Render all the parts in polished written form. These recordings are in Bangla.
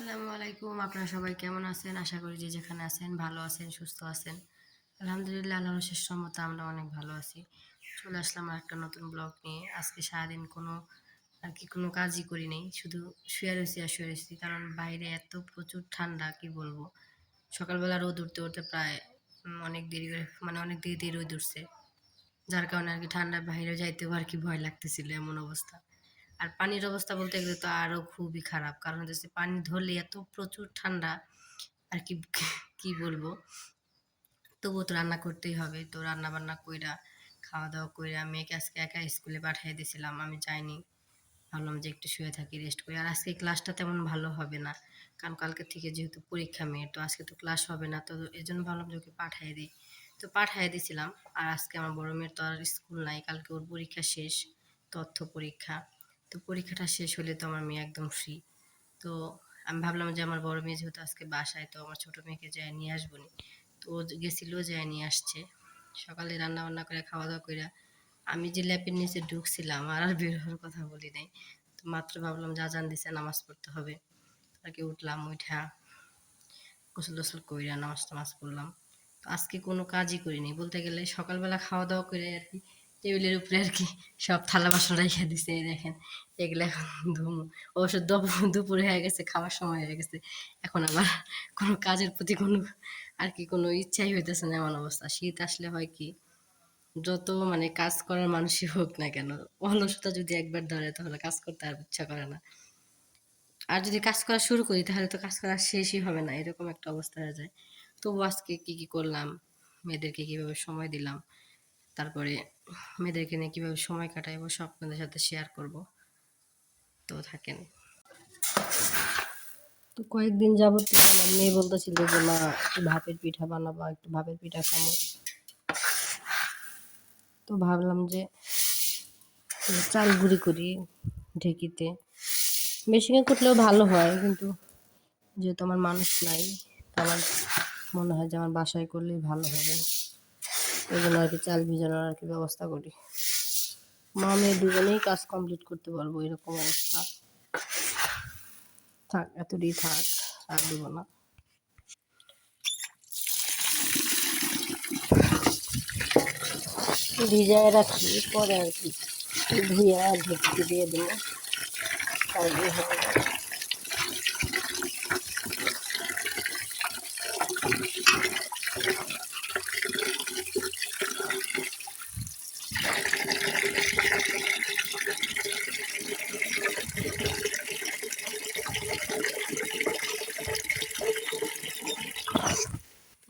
আসসালামু আলাইকুম। আপনারা সবাই কেমন আছেন? আশা করি যে যেখানে আছেন ভালো আছেন, সুস্থ আছেন। আলহামদুলিল্লাহ, আল্লাহর শেষ রহমতে আমরা অনেক ভালো আছি। চলে আসলাম আরেকটা নতুন ব্লগ নিয়ে। আজকে সারাদিন কোনো কাজই করি নাই। শুধু শুয়ে রয়েছি আর শুয়ে রয়েছি। কারণ বাইরে এত প্রচুর ঠান্ডা, কি বলবো। সকালবেলা রোদ উঠতে উঠতে প্রায় অনেক দেরি করে অনেক দেরিতে রোদ উঠছে। যার কারণে আরকি ঠান্ডায় বাইরে যাইতেও আরকি ভয় লাগতেছিল, এমন অবস্থা। আর পানির অবস্থা বলতে গেলে তো আরও খুবই খারাপ। কারণ হচ্ছে পানি ধরলে এত প্রচুর ঠান্ডা আর কি, কি বলবো। তবুও তো রান্না করতেই হবে। তো রান্না বান্না কইরা খাওয়া দাওয়া কইরা মেয়েকে আজকে একা স্কুলে পাঠিয়ে দিয়েছিলাম, আমি যাইনি। ভাবলাম যে একটু শুয়ে থাকি, রেস্ট করি। আর আজকে ক্লাসটা তেমন ভালো হবে না, কারণ কালকে থেকে যেহেতু পরীক্ষা মেয়ের, তো আজকে তো ক্লাস হবে না। তো এই জন্য ভাবলাম যে ওকে পাঠিয়ে দিই। তো পাঠিয়ে দিয়েছিলাম। আর আজকে আমার বড় মেয়ের তো আর স্কুল নাই, কালকে ওর পরীক্ষা শেষ, তথ্য পরীক্ষা। তো পরীক্ষাটা শেষ হলে তো আমার মেয়ে একদম ফ্রি। তো আমি ভাবলাম যে আমার বড় মেয়ে যেহেতু আজকে বাসায়, তো আমার ছোট মেয়েকে যেয়ে নিয়ে আসবো নি। তো ও গেছিল, যেয়ে নিয়ে আসছে। সকালে রান্না বান্না করে খাওয়া দাওয়া করে আমি যে ল্যাপের নিচে ঢুকছিলাম আর আর বের হওয়ার কথা বলি নাই। তো মাত্র ভাবলাম যে আজান দিছে, নামাজ পড়তে হবে। আর কি উঠলাম, উঠা গোসল টোসল কইরা নামাজ টামাজ পড়লাম। তো আজকে কোনো কাজই করিনি বলতে গেলে। সকালবেলা খাওয়া দাওয়া করে আর কি টেবিলের উপরে আর কি সব থালা বাসন রেখে দিছে, এই দেখেন। এগুলো এখন ধুমু। অবশ্য দুপুরে হয়ে গেছে, খাওয়ার সময় হয়ে গেছে। এখন আবার কোনো কাজের প্রতি কোনো আর কি কোনো ইচ্ছাই হইতেছে না, এমন অবস্থা। শীত আসলে হয় কি, যত কাজ করার মানুষই হোক না কেন, অলসতা যদি একবার ধরে তাহলে কাজ করতে আর ইচ্ছা করে না। আর যদি কাজ করা শুরু করি তাহলে তো কাজ করা শেষই হবে না, এরকম একটা অবস্থা হয়ে যায়। তবু আজকে কি কি করলাম, মেয়েদেরকে কিভাবে সময় দিলাম, তারপরে মেয়েদেরকে নিয়ে কিভাবে সময় কাটাইবো, সব আপনাদের সাথে শেয়ার করব। তো থাকেন। তো কয়েকদিন যাবত আমার মেয়ে বলতেছিল যে মা একটু ভাপের পিঠা বানাবা, একটু ভাপের পিঠা খাবো। তো ভাবলাম যে চাল গুঁড়ি করি ঢেঁকিতে। মেশিনে কুটলেও ভালো হয়, কিন্তু যেহেতু আমার মানুষ নাই, তো আমার মনে হয় যে আমার বাসায় করলেই ভালো হবে। এই জন্য আর কি চাল ভিজানোর আর কি ব্যবস্থা করি। মা মেয়ে দুজনেই কাজ কমপ্লিট করতে পারবো, এরকম অবস্থা। থাক, এতটাই থাক, আর দেবো না। ভিজায় রাখি, পরে আর কি ধুয়ে আর ঢেকে দিয়ে দেবো, তাহলে হয়ে যাবে।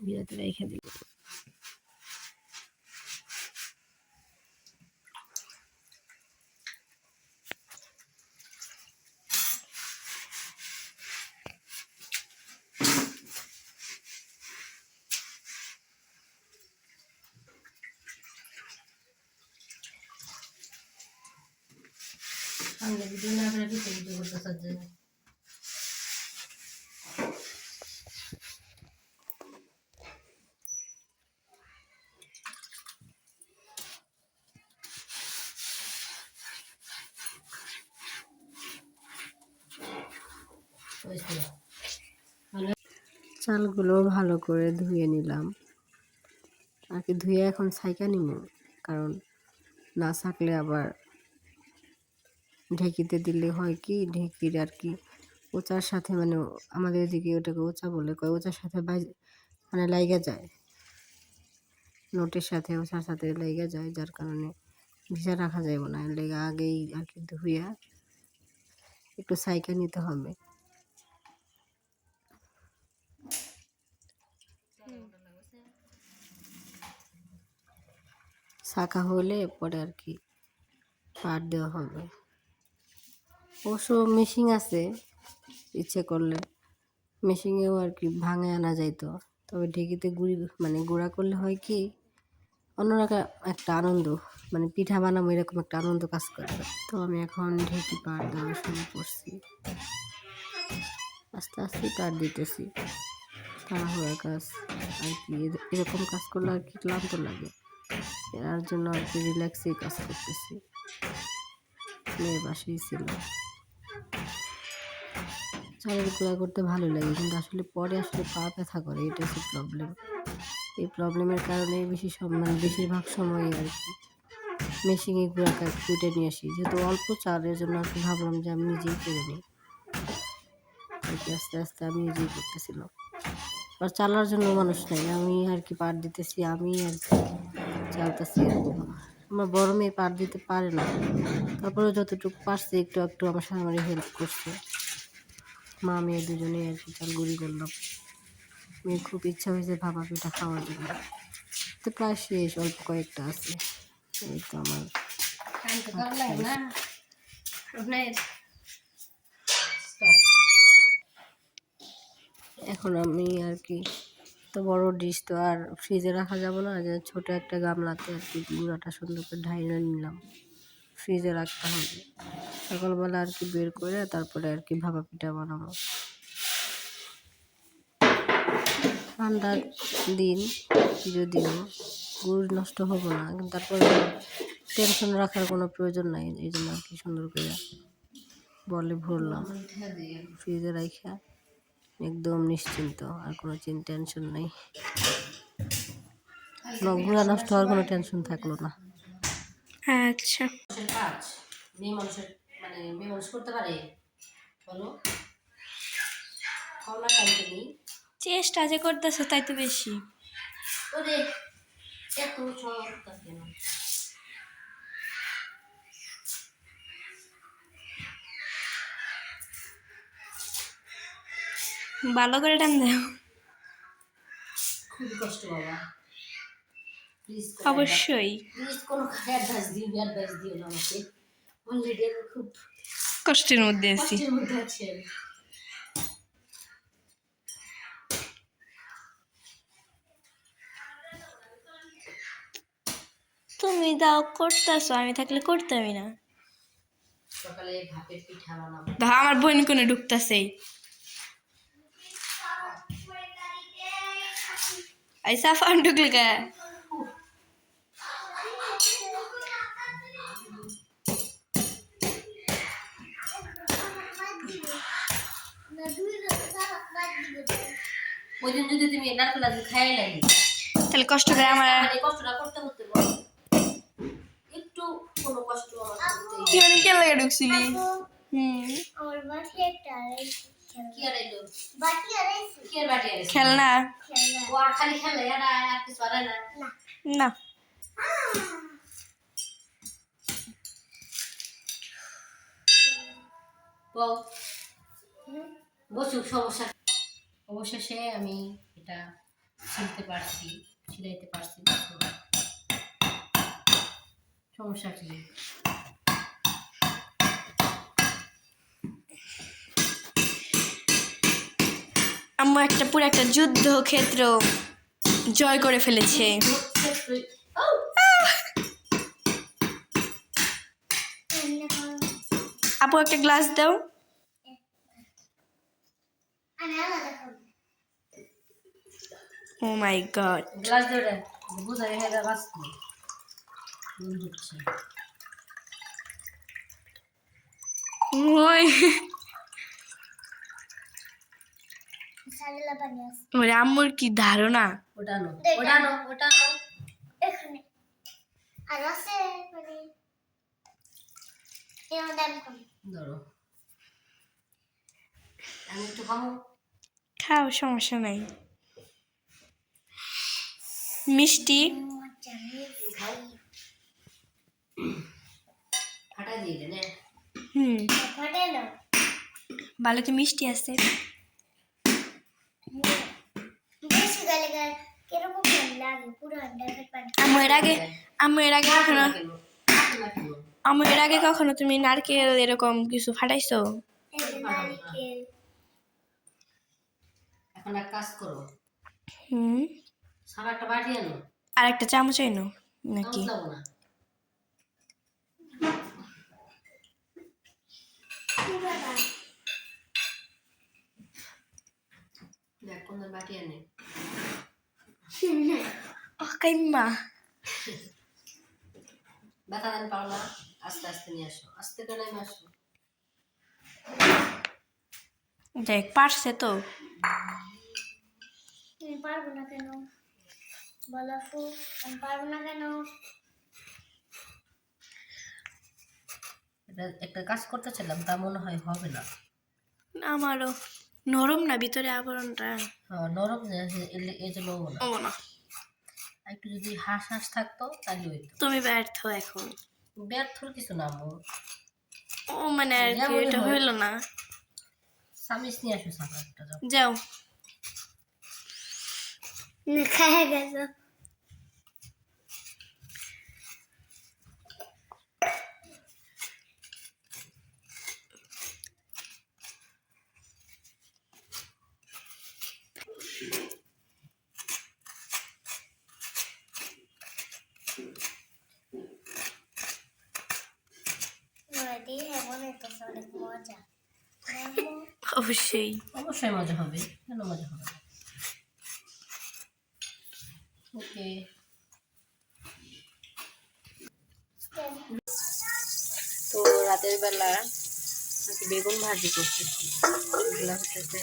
ভিজাতে রেখে দিই। সামনে ভিডিও না করে পিছনে ভিডিও করতে সাহায্য। চালগুলো ভালো করে ধুয়ে নিলাম আর কি। ধুয়ে এখন ছাইকা নিব, কারণ না ছাকলে আবার ঢেঁকিতে দিলে হয় কি, ঢেঁকির আর কি ওচার সাথে আমাদের এদিকে ওটাকে ওচা বলে, কয় ওচার সাথে লাইগা যায়, নোটের সাথে ওচার সাথে লাইগা যায়। যার কারণে ভিজা রাখা যাবে না, লেগে আগেই আর কি ধুইয়া একটু ছাইকা নিতে হবে। ছাকা হলে পরে আর কি পাট দেওয়া হবে। অবশ্য মেশিন আছে, ইচ্ছে করলে মেশিনেও আর কি ভাঙে আনা যাইতো। তবে ঢেঁকিতে গুঁড়া করলে হয় কি, অন্যরকম একটা আনন্দ, পিঠা বানাবো এরকম একটা আনন্দ কাজ করে। তো আমি এখন ঢেঁকি পাট দেওয়া শুরু করছি, আস্তে আস্তে পাট দিতেছি। তাড়াহুড়ার কাজ আর কি, এরকম কাজ করলে আর কি ক্লান্ত লাগে। এর জন্য আর কি রিল্যাক্সেই কাজ করতেছি। মেয়ে বাসায় ছিল, চালের গুঁড়া করতে ভালো লাগে, কিন্তু আসলে পরে আসলে পা ব্যথা করে, এটা হচ্ছে প্রবলেম। এই প্রবলেমের কারণে বেশিরভাগ সময় আর কি মেশিনে গুঁড়া কুটে নিয়ে আসি, যেহেতু অল্প চালের জন্য আর কি ভাবলাম যে আমি নিজেই করে নিই। আর কি আস্তে আস্তে আমি নিজেই করতেছিলাম, আর চালার জন্য মানুষ নাই, আমি আর কি পাট দিতেছি, আমি আর কি চালতেছি এরকম। আমার বড় মেয়ে পাট দিতে পারে না, তারপরে যতটুকু পারছে একটু একটু আমার সাথে আমার হেল্প করছে। মা মেয়ে দুজনেই আর কি চাল গুঁড়ি করলাম। মেয়ের খুব ইচ্ছা হয়েছে ভাপা পিঠা খাওয়ার জন্য, তো প্রায় শেষ, অল্প কয়েকটা আছে। এই তো আমার এখন আমি আর কি, তো বড় ডিশ তো আর ফ্রিজে রাখা যাবে না, যে ছোট একটা গামলাতে আর কি গুঁড়াটা সুন্দর করে ঢাইলে নিলাম, ফ্রিজে রাখতে হবে। সকালবেলা আর কি বের করে তারপরে আর কি ভাপা পিঠা বানাবো। ঠান্ডার দিন যদিও গুড় নষ্ট হবো না, কিন্তু তারপরে টেনশন রাখার কোনো প্রয়োজন নাই, এই জন্য আর কি সুন্দর করে বলে ভরলাম, ফ্রিজে রাখা একদম নিশ্চিন্ত, আর কোনো টেনশন নেই, গুঁড়া নষ্ট হওয়ার কোনো টেনশন থাকলো না। আচ্ছা, মেয়ে মানুষের মেয়ে মানুষ করতে পারে, বলো চেষ্টা যে করতেছো তাই তো বেশি। ওরে এত চমৎকার কেন? ভালো করে টান দাও। খুব কষ্ট বাবা, প্লিজ অবশ্যই প্লিজ কোনো অ্যাডভাইস দিও না আমাকে, অলরেডি আমি খুব কষ্টের মধ্যে আছি। কষ্টের মধ্যে আছি আমি। তুমি দাও করতেছো, আমি থাকলে করতামই না। সকালে ভাপের পিঠা বানাবো। দাও, আমার বোন কোনে ঢুকতেছে। এই সাফান ঢুকলে কে? ওই দিন যদি তুমি নারকেল আজকে খাই লাগি, তাহলে কষ্ট করে আমার কষ্টটা করতে করতে একটু কোনো কষ্ট আমার করতেই কি মানে কেন লাগে ঢুকছিলি? আমার বাটি একটা কি আর এলো কি আর বাটি আর খেলনা ও আর খালি খেলে আর কিছু আর না। না। বসুক, সমস্যা। অবশেষে আমি এটা শিখতে পারছি, শিলাইতে পারছি, সমস্যা কি? আম্মু একটা পুরো একটা যুদ্ধ ক্ষেত্র জয় করে ফেলেছে। আপু একটা গ্লাস দাও। ও মাই গড, গ্লাস ধরে বুঝাই হেরা বাঁচতো হচ্ছে। ওই ওরে আম্মুর কি ধারণা। ওটানো ওটানো ওটানো এখানে আর আছে মানে ধরো, আমি একটু খাবো। খাও, সমস্যা নাই। মিষ্টি খাও, ফাটা দিয়ে দে না। ফাটে না ভালো তো মিষ্টি আছে। বেশি গালে গালে কিরকম লাগে পুরো আন্ডার পানি। আমার এর আগে কখনো তুমি নারকেল এরকম কিছু ফাটাইছো? নারকেল এখন এক কাজ করো, হুম, সারা একটা বাটি আনো, আর একটা চামচ এনো নাকি? চামচ লাগবো না, দেখ কোন বাটি আনে। ও কাইম্মা, ব্যথা দেন পাও না, আস্তে আস্তে নিয়ে আসো, আস্তে করে নিয়ে আসো। দেখ পারছে তো। আমি পারবো না কেন? বলো আপু, আমি পারবো না কেন? এটা একটা কাজ করতেছিলাম, তা মনে হয় হবে না। আমারও নরম না ভিতরে আবরণটা। হ্যাঁ, নরম যে এই জন্য হবো না। ও না, আর একটু যদি হাঁস হাঁস থাকতো তাহলে হইতো। তুমি ব্যর্থ এখন। ব্যর্থর কিছু না আম্মু। ও মানে আর কি, যেমনই এটা হয়। হইল না। সামিস নিয়ে আসো সাদা একটা যাও। যাও। খায় গেছো। নদী এমন একটা অনেক মজা। অবশ্যই। অবশ্যই মজা হবে, কেন মজা হবে না? ওকে। তো রাতের বেলা নাকি বেগুন ভাজি করতেছি। এগুলা হচ্ছে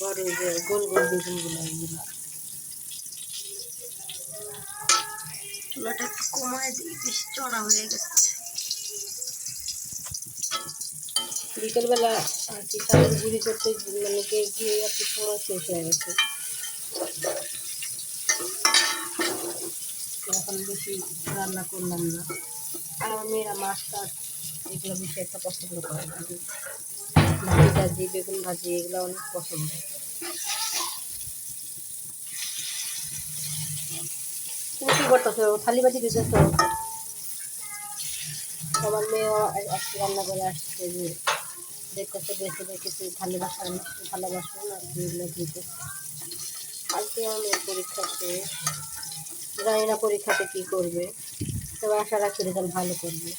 বড় যে গোল গোল বেগুনগুলো, এগুলো চুলাটা একটু কমায় দিই, বেশি চড়া হয়ে গেছে। বিকেলবেলা আর কি চালের গুঁড়ি করতে মানে গিয়ে আর কি সময় শেষ হয়ে গেছে। এখন বেশি রান্না করলাম না। আর আমার মেয়েরা মাছ টাছ এগুলো বেশি একটা পছন্দ করে না। ভাজি টাজি বেগুন ভাজি এগুলো অনেক পছন্দ। তুমি কি করতেছো? থালি বাজি দিতেছো? আমার মেয়েও আজকে রান্না করে আসছে, যে দেখতেছে বেশি কিছু ভালোবাসা ভালোবাসো না এগুলো দিতে। আজকে আমার মেয়ের পরীক্ষা শেষ, জানি না পরীক্ষাতে কী করবে, তবে আশা রাখি রেজাল্ট ভালো করবে।